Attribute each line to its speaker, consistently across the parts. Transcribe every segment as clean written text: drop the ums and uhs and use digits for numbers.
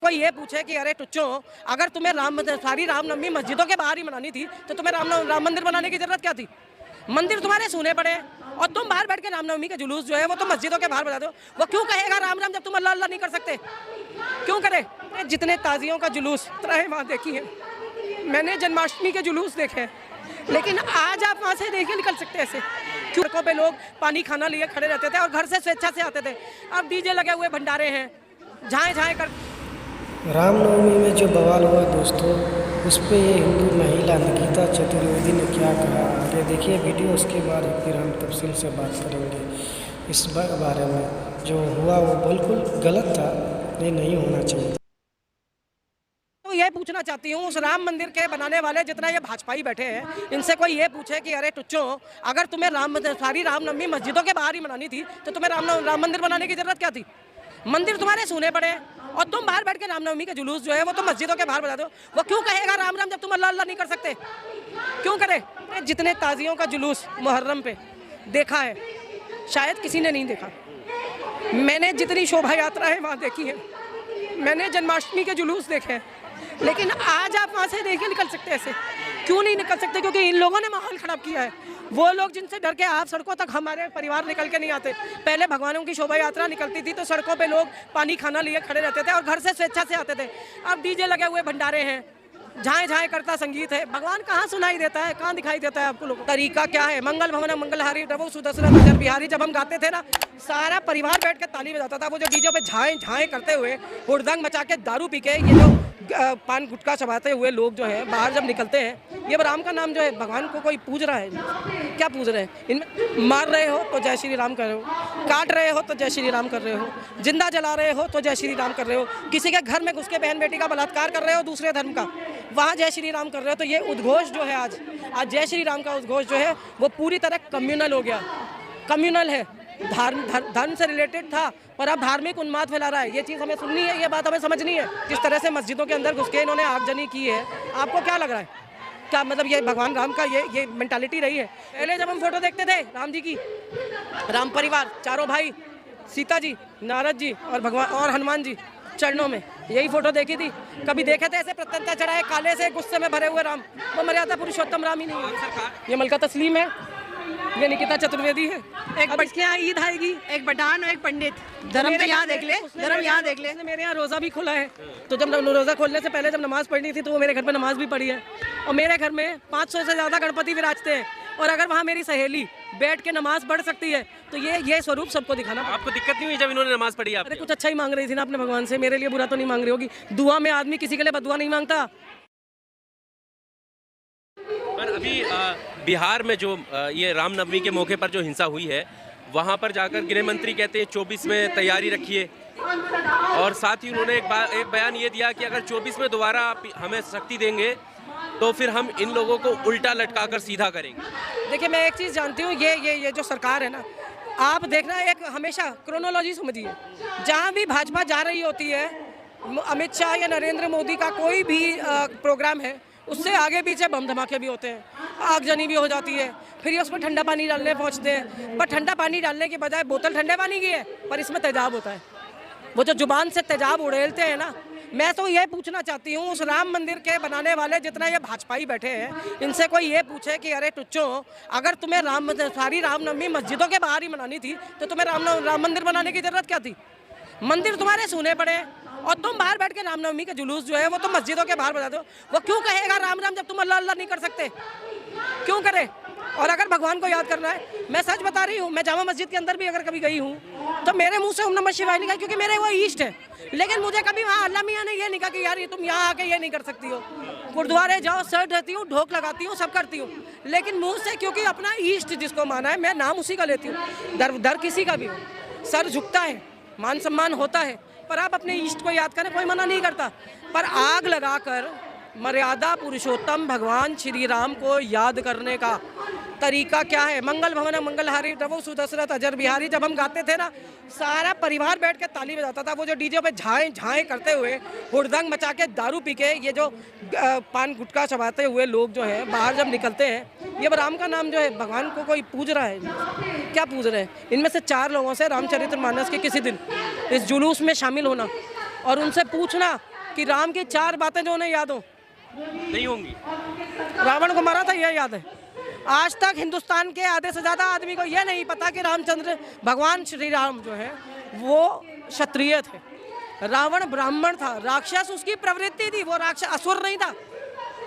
Speaker 1: कोई ये पूछे कि अरे टुच्चो, अगर तुम्हें सारी रामनवमी मस्जिदों के बाहर ही मनानी थी तो तुम्हें राम मंदिर बनाने की जरूरत क्या थी। मंदिर तुम्हारे सूने पड़े हैं और तुम बाहर बैठ के रामनवमी के जुलूस जो है वो तुम मस्जिदों के बाहर बना दो। वो क्यों कहेगा राम राम जब तुम अल्लाह अल्लाह नहीं कर सकते, क्यों करे। जितने ताजियों का जुलूस तरह वहाँ देखी है, मैंने जन्माष्टमी के जुलूस देखे हैं, लेकिन आज आप वहाँ से देखिए निकल सकते ऐसे। सड़कों पे लोग पानी खाना लिए खड़े रहते थे और घर से स्वेच्छा से आते थे। अब डीजे लगे हुए भंडारे हैं, झाए झाए कर।
Speaker 2: रामनवमी में जो बवाल हुआ दोस्तों, उस पर ये हिंदू महिला निकिता चतुर्वेदी ने क्या कहा, आगे देखिए वीडियो। उसके बाद फिर हम तफसील से बात करेंगे इस बारे में। जो हुआ वो बिल्कुल गलत था, ये नहीं होना चाहिए।
Speaker 1: तो ये पूछना चाहती हूँ उस राम मंदिर के बनाने वाले जितना ये भाजपाई बैठे हैं, इनसे कोई ये पूछे कि अरे टुच्चो, अगर तुम्हें सारी रामनवमी मस्जिदों के बाहर ही मनानी थी तो तुम्हें राम मंदिर बनाने की जरूरत क्या थी। मंदिर तुम्हारे सूने पड़े हैं और तुम बाहर बैठ के रामनवमी के जुलूस जो है वो तुम मस्जिदों के बाहर बना दो। वो क्यों कहेगा राम राम जब तुम अल्लाह अल्लाह नहीं कर सकते, क्यों करे। जितने ताजियों का जुलूस मुहर्रम पे देखा है, शायद किसी ने नहीं देखा। मैंने जितनी शोभा यात्राएं वहाँ देखी हैं, मैंने जन्माष्टमी के जुलूस देखे हैं, लेकिन आज आप वहाँ से देखिए निकल सकते ऐसे। क्यों नहीं निकल सकते, क्योंकि इन लोगों ने माहौल ख़राब किया है। वो लोग जिनसे डर के आप सड़कों तक हमारे परिवार निकल के नहीं आते। पहले भगवानों की शोभा यात्रा निकलती थी तो सड़कों पे लोग पानी खाना लिए खड़े रहते थे और घर से स्वेच्छा से आते थे। अब डीजे लगे हुए भंडारे हैं, झाए झाए करता संगीत है। भगवान कहाँ सुनाई देता है, कहाँ दिखाई देता है आपको लोग। तरीका क्या है, मंगल भवन मंगलहारी प्रभु सुदर्शन अजर बिहारी जब हम गाते थे ना, सारा परिवार बैठ के ताली बजाता था। वो जो डीजे पे झाए झाए करते हुए हुड़दंग मचा के दारू पी के ये जो पान गुटखा चबाते हुए लोग जो है बाहर जब निकलते हैं, ये राम का नाम जो है, भगवान को कोई पूज रहा है, क्या पूज रहे हैं। इनमें मार रहे हो तो जय श्री राम कर रहे हो, काट रहे हो तो जय श्री राम कर रहे हो, जिंदा जला रहे हो तो जय श्री राम कर रहे हो, किसी के घर में घुस के बहन बेटी का बलात्कार कर रहे हो दूसरे धर्म का, वहाँ जय श्री राम कर रहे हो। तो ये उद्घोष जो है आज जय श्री राम का उद्घोष जो है वो पूरी तरह कम्युनल हो गया। कम्युनल है, धर्म से रिलेटेड था पर अब धार्मिक उन्माद फैला रहा है। ये चीज़ हमें सुननी है, ये बात हमें समझनी है। जिस तरह से मस्जिदों के अंदर घुस के इन्होंने आगजनी की है, आपको क्या लग रहा है, क्या मतलब ये भगवान राम का ये मेंटालिटी रही है। पहले जब हम फोटो देखते थे राम जी की, राम परिवार चारों भाई, सीता जी, नारद जी और भगवान और हनुमान जी चरणों में, यही फोटो देखी थी। कभी देखे थे ऐसे प्रत्यंता चढ़ाए काले से गुस्से में भरे हुए राम। वो मर्यादा पुरुषोत्तम राम ही नहीं है। ये मलका तस्लीम है, ये निकिता चतुर्वेदी है।
Speaker 3: एक बच्चे यहाँ ईद आएगी, एक बटान और एक पंडित। धर्म तो यहाँ देख ले, धर्म यहाँ देख ले।
Speaker 1: मेरे यहाँ रोज़ा भी खुला है, तो जब रोज़ा खोलने से पहले जब नमाज़ पढ़नी थी तो वो मेरे घर पे नमाज भी पढ़ी है। और मेरे घर में 500 से ज़्यादा गणपति विराजते हैं, और अगर वहाँ मेरी सहेली बैठ के नमाज पढ़ सकती है तो ये स्वरूप सबको दिखाना।
Speaker 4: आपको दिक्कत नहीं हुई जब इन्होंने नमाज पढ़ी?
Speaker 1: अरे कुछ अच्छा ही मांग रही थी ना अपने भगवान से, मेरे लिए बुरा तो नहीं मांग रही होगी। दुआ में आदमी किसी के लिए बदुआ नहीं मांगता।
Speaker 4: पर अभी बिहार में जो ये रामनवमी के मौके पर जो हिंसा हुई है, वहाँ पर जाकर गृह मंत्री कहते हैं 24 में तैयारी रखिए, और साथ ही उन्होंने एक बयान ये दिया कि अगर 24 में दोबारा आप हमें शक्ति देंगे तो फिर हम इन लोगों को उल्टा लटकाकर सीधा करेंगे।
Speaker 1: देखिए, मैं एक चीज़ जानती हूँ, ये जो सरकार है ना, आप देखना एक हमेशा क्रोनोलॉजी समझिए। जहाँ भी भाजपा जा रही होती है, अमित शाह या नरेंद्र मोदी का कोई भी प्रोग्राम है, उससे आगे पीछे बम धमाके भी होते हैं, आगजनी भी हो जाती है, फिर ये उस पर ठंडा पानी डालने पहुँचते हैं। पर ठंडा पानी डालने के बजाय बोतल ठंडे पानी की है, पर इसमें तेजाब होता है। वो जो जुबान से तेजाब उड़ेलते हैं ना, मैं तो ये पूछना चाहती हूँ उस राम मंदिर के बनाने वाले जितना ये भाजपाई बैठे हैं, इनसे कोई ये पूछे कि अरे टुच्चो, अगर तुम्हें सारी रामनवमी मस्जिदों के बाहर ही मनानी थी तो तुम्हें राम मंदिर बनाने की जरूरत क्या थी। मंदिर तुम्हारे सूने पड़े हैं और तुम बाहर बैठ के रामनवमी के जुलूस जो है वो तुम मस्जिदों के बाहर बना दो। वो क्यों कहेगा राम राम जब तुम अल्लाह अल्लाह नहीं कर सकते, क्यों करे। और अगर भगवान को याद करना है, मैं सच बता रही हूँ, मैं जामा मस्जिद के अंदर भी अगर कभी गई हूँ तो मेरे मुंह से ओम नमः शिवाय नहीं कहा, क्योंकि मेरे वो ईष्ट है। लेकिन मुझे कभी वहाँ अल्लाह मियाँ ने ये नहीं कहा कि यार ये तुम यहाँ आके ये नहीं कर सकती हो। गुरुद्वारे जाओ, सर ढहती हूँ, ढोक लगाती हूँ, सब करती हूँ, लेकिन मुँह से, क्योंकि अपना ईष्ट जिसको माना है, मैं नाम उसी का लेती हूँ। दर किसी का भी हो, सर झुकता है, मान सम्मान होता है, पर आप अपने इष्ट को याद करें, कोई मना नहीं करता। पर आग लगाकर मर्यादा पुरुषोत्तम भगवान श्री राम को याद करने का तरीका क्या है। मंगल भवन मंगलहारी प्रभु सुदर्शन अजर बिहारी जब हम गाते थे ना, सारा परिवार बैठ के ताली बजाता था। वो जो डीजे पे झाए झाए करते हुए हुड़दंग मचा के दारू पी के ये जो पान गुटखा चबाते हुए लोग जो हैं बाहर जब निकलते हैं, ये राम का नाम जो है, भगवान को कोई पूज रहा है, क्या पूज रहे हैं। इनमें से 4 लोगों से रामचरितमानस के किसी दिन इस जुलूस में शामिल होना और उनसे पूछना कि राम की 4 बातें जो उन्हें याद हो।
Speaker 4: नहीं होंगी।
Speaker 1: रावण को मारा था, यह याद है। आज तक हिंदुस्तान के आधे से ज़्यादा आदमी को यह नहीं पता कि रामचंद्र भगवान श्री राम जो है वो क्षत्रिय थे। रावण ब्राह्मण था, राक्षस उसकी प्रवृत्ति थी, वो राक्षस असुर नहीं था।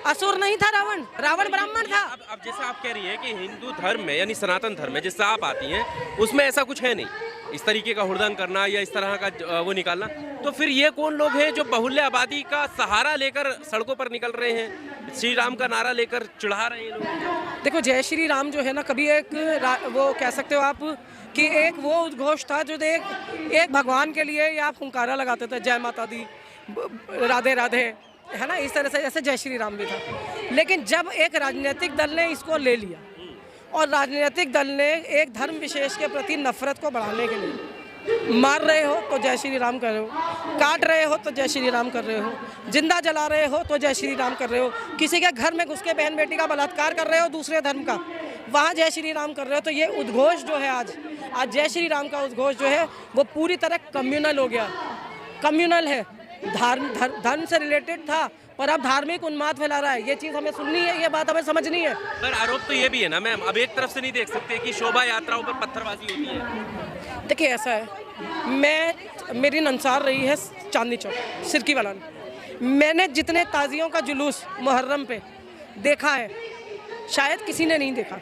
Speaker 1: असुर नहीं था रावण, रावण ब्राह्मण था।
Speaker 4: अब जैसे आप कह रही हैं कि हिंदू धर्म में यानी सनातन धर्म में जिससे आप आती हैं उसमें ऐसा कुछ है नहीं, इस तरीके का हुड़दंग करना या इस तरह का वो निकालना, तो फिर ये कौन लोग हैं जो बहुल्य आबादी का सहारा लेकर सड़कों पर निकल रहे हैं, श्री राम का नारा लेकर चिढ़ा रहे हैं लोग?
Speaker 1: देखो, जय श्री राम जो है ना, कभी एक वो कह सकते हो आप कि एक वो उद्घोष था जो एक भगवान के लिए या आप हुंकारा लगाते थे, जय माता दी, राधे राधे, है ना, इस तरह से जैसे जय श्री राम भी था। लेकिन जब एक राजनीतिक दल ने इसको ले लिया और राजनीतिक दल ने एक धर्म विशेष के प्रति नफरत को बढ़ाने के लिए, मार रहे हो तो जय श्री राम कर रहे हो, काट रहे हो तो जय श्री राम कर रहे हो, जिंदा जला रहे हो तो जय श्री राम कर रहे हो, किसी के घर में घुस के बहन बेटी का बलात्कार कर रहे हो दूसरे धर्म का, वहाँ जय श्री राम कर रहे हो। तो ये उद्घोष जो है आज जय श्री राम का उद्घोष जो है वो पूरी तरह कम्युनल हो गया। कम्युनल है, धर्म से रिलेटेड था पर अब धार्मिक उन्माद फैला रहा है। ये चीज़ हमें सुननी है, ये बात हमें समझनी है।
Speaker 4: पर आरोप तो ये भी है ना मैम, अब एक तरफ से नहीं देख सकते कि शोभा यात्राओं पर पत्थरबाजी होती है।
Speaker 1: देखिए ऐसा है, मेरी नंसार रही है चांदनी चौक सिरकी वाला, मैंने जितने ताजियों का जुलूस मुहर्रम पे देखा है शायद किसी ने नहीं देखा।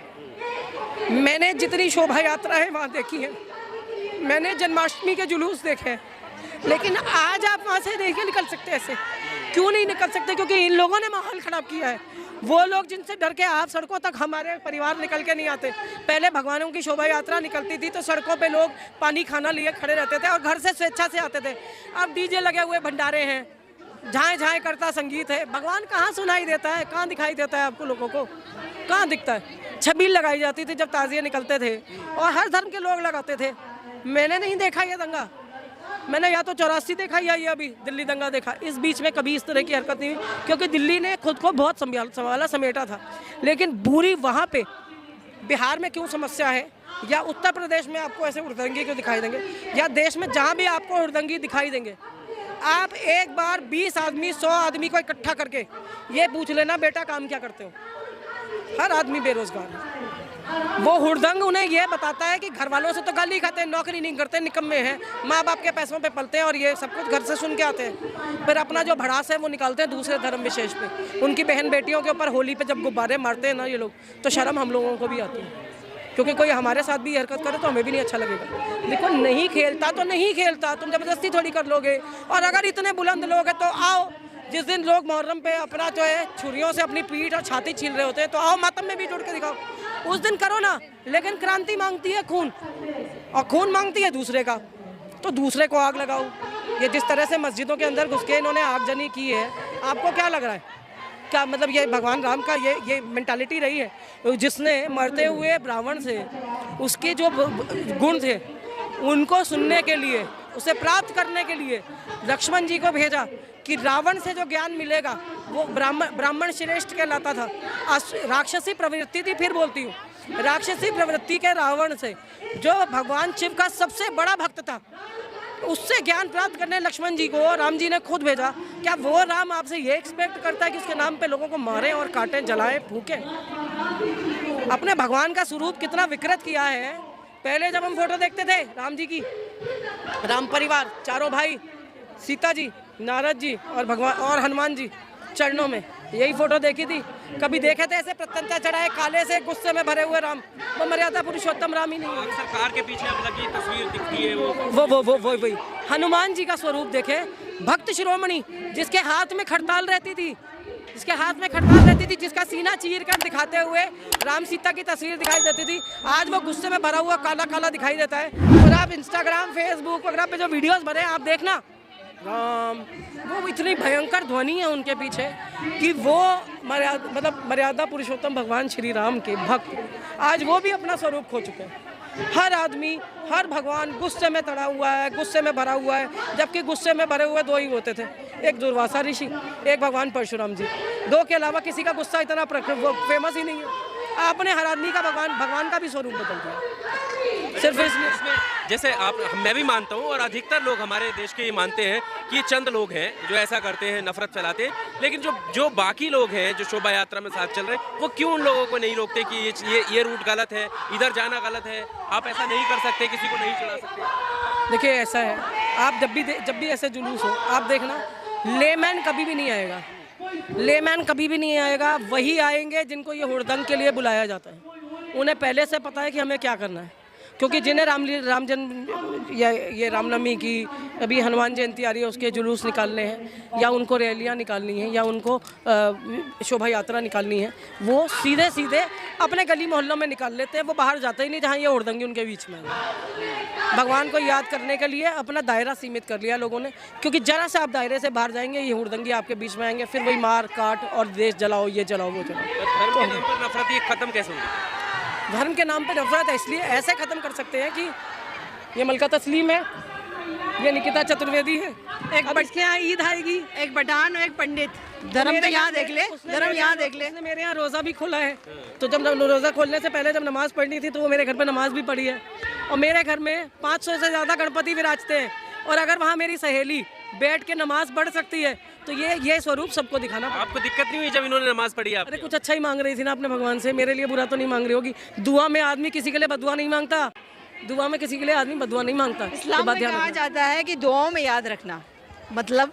Speaker 1: मैंने जितनी शोभा यात्राएं वहाँ देखी हैं, मैंने जन्माष्टमी के जुलूस देखे हैं, लेकिन आज आप वहाँ से देखिए निकल सकते ऐसे क्यों नहीं निकल सकते? क्योंकि इन लोगों ने माहौल ख़राब किया है। वो लोग जिनसे डर के आप सड़कों तक हमारे परिवार निकल के नहीं आते। पहले भगवानों की शोभा यात्रा निकलती थी तो सड़कों पे लोग पानी खाना लिए खड़े रहते थे और घर से स्वेच्छा से आते थे। अब डीजे लगे हुए भंडारे हैं, झाएँ झाएँ करता संगीत है, भगवान कहाँ सुनाई देता है, कहाँ दिखाई देता है आपको लोगों को, कहाँ दिखता है? छबील लगाई जाती थी जब ताज़िए निकलते थे और हर धर्म के लोग लगाते थे। मैंने नहीं देखा ये दंगा, मैंने या तो 84 देखा या ये अभी दिल्ली दंगा देखा। इस बीच में कभी इस तरह की हरकत नहीं हुई क्योंकि दिल्ली ने खुद को बहुत संभाला समेटा था। लेकिन बुरी वहाँ पे बिहार में क्यों समस्या है या उत्तर प्रदेश में आपको ऐसे हुड़दंगी क्यों दिखाई देंगे या देश में जहाँ भी आपको हुड़दंगी दिखाई देंगे, आप एक बार 20 आदमी 100 आदमी को इकट्ठा करके ये पूछ लेना बेटा काम क्या करते हो। हर आदमी बेरोजगार है। वो हुड़दंग उन्हें ये बताता है कि घर वालों से तो गाली खाते हैं, नौकरी नहीं करते, निकम्मे हैं, माँ बाप के पैसों पे पलते हैं और ये सब कुछ घर से सुन के आते हैं। फिर अपना जो भड़ास है वो निकालते हैं दूसरे धर्म विशेष पे। उनकी बहन बेटियों के ऊपर होली पे जब गुब्बारे मारते हैं ना ये लोग, तो शर्म हम लोगों को भी आती है क्योंकि कोई हमारे साथ भी हरकत करे तो हमें भी नहीं अच्छा लगेगा। देखो, नहीं खेलता तो नहीं खेलता, तुम जबरदस्ती थोड़ी कर लोगे। और अगर इतने बुलंद लोग हैं तो आओ, जिस दिन लोग मुहर्रम पे अपना जो है छुरियों से अपनी पीठ और छाती छील रहे होते हैं तो आओ मातम में भी जुड़ के दिखाओ, उस दिन करो ना। लेकिन क्रांति मांगती है खून और खून मांगती है दूसरे का, तो दूसरे को आग लगाओ। ये जिस तरह से मस्जिदों के अंदर घुस के इन्होंने आगजनी की है, आपको क्या लग रहा है? क्या मतलब ये भगवान राम का ये मेंटालिटी रही है? जिसने मरते हुए ब्राह्मण से उसके जो गुण थे उनको सुनने के लिए, उसे प्राप्त करने के लिए लक्ष्मण जी को भेजा कि रावण से जो ज्ञान मिलेगा वो ब्राह्मण श्रेष्ठ कहलाता था। राक्षसी प्रवृत्ति थी, फिर बोलती हूँ, राक्षसी प्रवृत्ति के रावण से जो भगवान शिव का सबसे बड़ा भक्त था उससे ज्ञान प्राप्त करने लक्ष्मण जी को राम जी ने खुद भेजा। क्या वो राम आपसे ये एक्सपेक्ट करता है कि उसके नाम पे लोगों को मारें और काटें, जलाएं, फूकें? अपने भगवान का स्वरूप कितना विकृत किया है। पहले जब हम फोटो देखते थे राम जी की, राम परिवार चारों भाई, सीता जी, नारद जी और भगवान और हनुमान जी चरणों में, यही फोटो देखी थी। कभी देखे थे ऐसे प्रत्यंता चढ़ाए काले से गुस्से में भरे हुए राम? वो मर्यादा पुरुषोत्तम राम ही नहीं है।
Speaker 4: सरकार के पीछे अब लगी तस्वीर दिखती है
Speaker 1: वो वही हनुमान जी का स्वरूप देखे, भक्त शिरोमणि जिसके हाथ में खड़ताल रहती थी, जिसका सीना चीर कर दिखाते हुए राम सीता की तस्वीर दिखाई देती थी, आज वो गुस्से में भरा हुआ काला काला दिखाई देता है। और आप इंस्टाग्राम, फेसबुक वगैरह पे जो वीडियोस बने आप देखना, राम, वो इतनी भयंकर ध्वनि है उनके पीछे कि वो मर्यादा पुरुषोत्तम भगवान श्री राम के भक्त आज वो भी अपना स्वरूप खो चुके हैं। हर आदमी, हर भगवान गुस्से में तड़ा हुआ है, गुस्से में भरा हुआ है, जबकि गुस्से में भरे हुए दो ही होते थे, एक दुर्वासा ऋषि, एक भगवान परशुराम जी। दो के अलावा किसी का गुस्सा इतना फेमस ही नहीं है। आपने हर आदमी का भगवान का भी स्वरूप बदल दिया। सिर्फ इसलिए
Speaker 4: जैसे मैं भी मानता हूँ और अधिकतर लोग हमारे देश के ये मानते हैं कि ये चंद लोग हैं जो ऐसा करते हैं, नफरत फैलाते हैं, लेकिन जो बाकी लोग हैं जो शोभा यात्रा में साथ चल रहे हैं वो क्यों उन लोगों को नहीं रोकते कि ये रूट गलत है, इधर जाना गलत है, आप ऐसा नहीं कर सकते, किसी को नहीं चला सकते?
Speaker 1: देखिए ऐसा है, आप जब भी ऐसे जुलूस हो आप देखना, लेमैन कभी भी नहीं आएगा, लेमैन कभी भी नहीं आएगा। वही आएंगे जिनको ये हुड़दंग के लिए बुलाया जाता है। उन्हें पहले से पता है कि हमें क्या करना है, क्योंकि जिन्हें राम जन्म या ये रामनवमी की, अभी हनुमान जयंती आ रही है उसके जुलूस निकालने हैं, या उनको रैलियां निकालनी हैं, या उनको शोभा यात्रा निकालनी है, वो सीधे सीधे अपने गली मोहल्लों में निकाल लेते हैं। वो बाहर जाते ही नहीं जहाँ ये हुड़दंगी उनके बीच में है। भगवान को याद करने के लिए अपना दायरा सीमित कर लिया लोगों ने, क्योंकि जरा से आप दायरे से बाहर जाएंगे ये हुड़दंगी आपके बीच में आएंगे, फिर वही मार काट और देश जलाओ, ये जलाओ, वो जलाओ।
Speaker 4: धर्म के नाम पर नफरत ये खत्म कैसे होगी?
Speaker 1: धर्म के नाम पे नफरत इसलिए ऐसे ख़त्म कर सकते हैं कि ये मलका तस्लीम है, ये निकिता चतुर्वेदी है,
Speaker 3: एक बच्चे यहाँ ईद आएगी, एक पठान और एक पंडित। धर्म तो यहाँ देख ले, धर्म यहाँ देख ले।
Speaker 1: उसने मेरे यहाँ रोज़ा भी खोला है, तो जब रोज़ा खोलने से पहले जब नमाज़ पढ़नी थी तो वो मेरे घर पे नमाज भी पढ़ी है। और मेरे घर में 500 से ज़्यादा गणपति विराजते हैं, और अगर वहाँ मेरी सहेली बैठ के नमाज पढ़ सकती है तो ये स्वरूप सबको दिखाना।
Speaker 4: आपको दिक्कत नहीं हुई जब इन्होंने नमाज पढ़ी? आप
Speaker 1: अरे कुछ अच्छा ही मांग रही थी ना अपने भगवान से, मेरे लिए बुरा तो नहीं मांग रही होगी। दुआ में आदमी किसी के लिए बदुआ नहीं मांगता, दुआ में किसी के लिए आदमी बदुआ नहीं मांगता।
Speaker 3: इस्लाम में कहा जाता है कि दुआओं में याद रखना, मतलब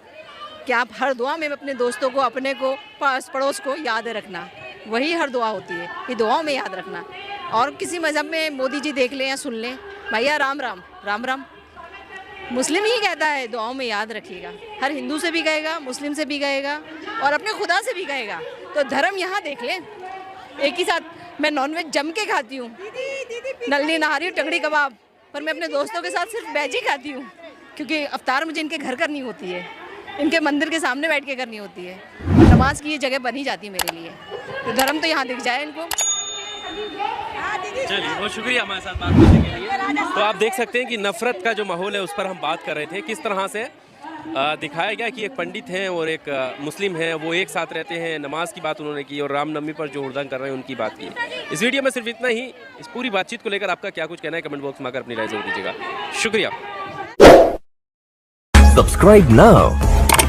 Speaker 3: कि आप हर दुआ में अपने दोस्तों को, अपने को, पास पड़ोस को याद रखना, वही हर दुआ होती है कि दुआओं में याद रखना। और किसी मजहब में मोदी जी देख लें या सुन लें, भैया राम राम राम राम, मुस्लिम ही कहता है दुआओं में याद रखिएगा। हर हिंदू से भी कहेगा, मुस्लिम से भी कहेगा, और अपने खुदा से भी कहेगा। तो धर्म यहाँ देख लें। एक ही साथ मैं नॉनवेज जम के खाती हूँ, नलनी नहारी टंगड़ी कबाब, पर मैं अपने दोस्तों के साथ सिर्फ वेज ही खाती हूँ, क्योंकि अफ्तार मुझे इनके घर करनी होती है, इनके मंदिर के सामने बैठ के करनी होती है। नमाज की ये जगह बनी जाती है मेरे लिए, तो धर्म तो यहाँ दिख जाए इनको।
Speaker 4: चलिए, बहुत शुक्रिया हमारे साथ बात करने के लिए। तो आप देख सकते हैं कि नफरत का जो माहौल है उस पर हम बात कर रहे थे, किस तरह से दिखाया गया कि एक पंडित हैं और एक मुस्लिम हैं, वो एक साथ रहते हैं। नमाज की बात उन्होंने की और रामनवमी पर जो हुड़दंग कर रहे हैं उनकी बात की। इस वीडियो में सिर्फ इतना ही। इस पूरी बातचीत को लेकर आपका क्या कुछ कहना है कमेंट बॉक्स में आकर अपनी राय जरूर दीजिएगा। शुक्रिया।
Speaker 5: Subscribe now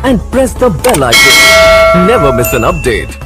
Speaker 5: and press the bell icon. Never miss an update.